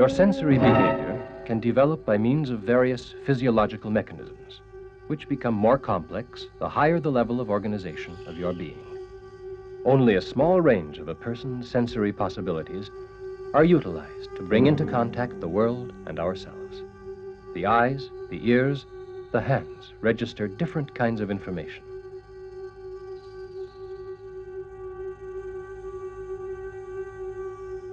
Your sensory behavior can develop by means of various physiological mechanisms, which become more complex the higher the level of organization of your being. Only a small range of a person's sensory possibilities are utilized to bring into contact the world and ourselves. The eyes, the ears, the hands register different kinds of information.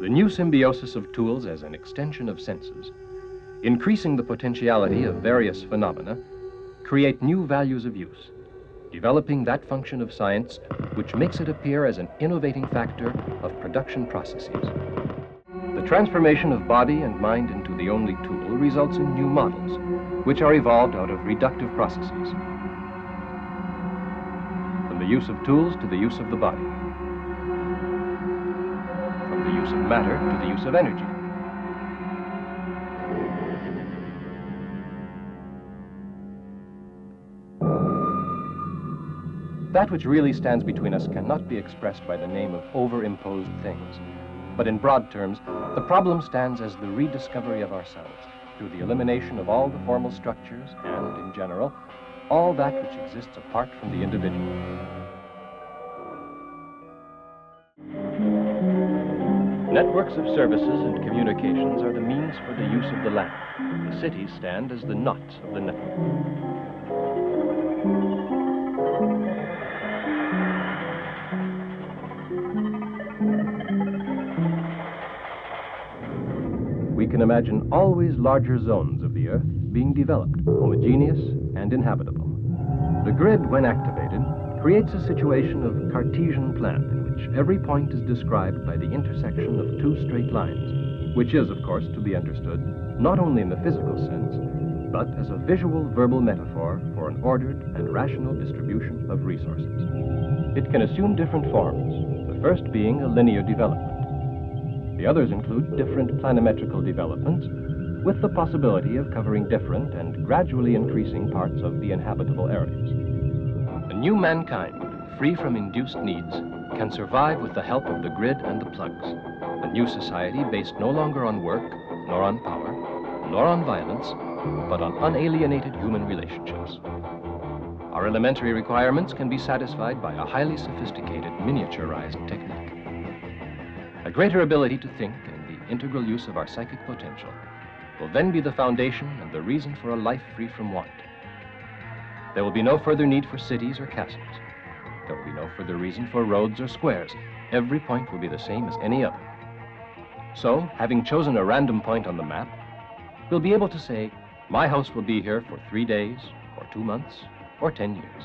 The new symbiosis of tools as an extension of senses, increasing the potentiality of various phenomena, create new values of use, developing that function of science which makes it appear as an innovating factor of production processes. The transformation of body and mind into the only tool results in new models, which are evolved out of reductive processes. From the use of tools to the use of the body. From the use of matter to the use of energy. That which really stands between us cannot be expressed by the name of overimposed things. But in broad terms, the problem stands as the rediscovery of ourselves through the elimination of all the formal structures and, in general, all that which exists apart from the individual. Networks of services and communications are the means for the use of the land. The cities stand as the knots of the network. We can imagine always larger zones of the Earth being developed, homogeneous and inhabitable. The grid, when activated, creates a situation of Cartesian plan in which every point is described by the intersection of two straight lines, which is, of course, to be understood not only in the physical sense, but as a visual verbal metaphor for an ordered and rational distribution of resources. It can assume different forms, the first being a linear development. The others include different planimetrical developments with the possibility of covering different and gradually increasing parts of the inhabitable areas. A new mankind, free from induced needs, can survive with the help of the grid and the plugs. A new society based no longer on work, nor on power, nor on violence, but on unalienated human relationships. Our elementary requirements can be satisfied by a highly sophisticated, miniaturized technique. A greater ability to think and the integral use of our psychic potential will then be the foundation and the reason for a life free from want. There will be no further need for cities or castles. There will be no further reason for roads or squares. Every point will be the same as any other. So, having chosen a random point on the map, we'll be able to say, my house will be here for 3 days, or 2 months, or 10 years.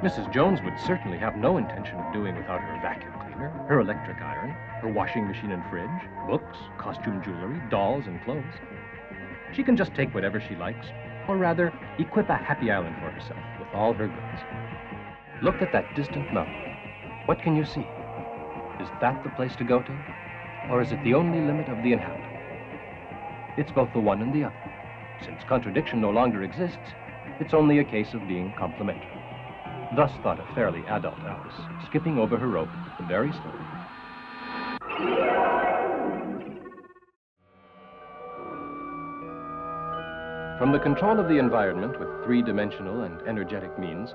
Mrs. Jones would certainly have no intention of doing without her vacuum cleaner, her electric iron, her washing machine and fridge, books, costume jewelry, dolls, and clothes. She can just take whatever she likes, or rather, equip a happy island for herself with all her goods. Look at that distant mountain. What can you see? Is that the place to go to? Or is it the only limit of the inhabitable? It's both the one and the other. Since contradiction no longer exists, it's only a case of being complementary. Thus thought a fairly adult Alice, skipping over her rope very slowly. From the control of the environment with three-dimensional and energetic means,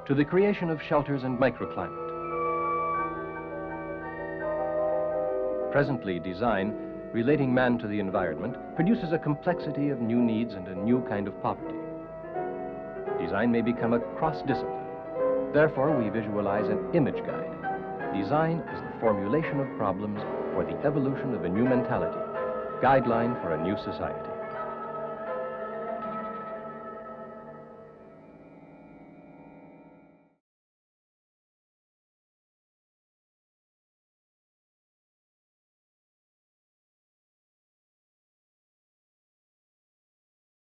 to the creation of shelters and microclimate. Presently, design, relating man to the environment, produces a complexity of new needs and a new kind of poverty. Design may become a cross-discipline. Therefore, we visualize an image guide. Design is the formulation of problems for the evolution of a new mentality, guideline for a new society.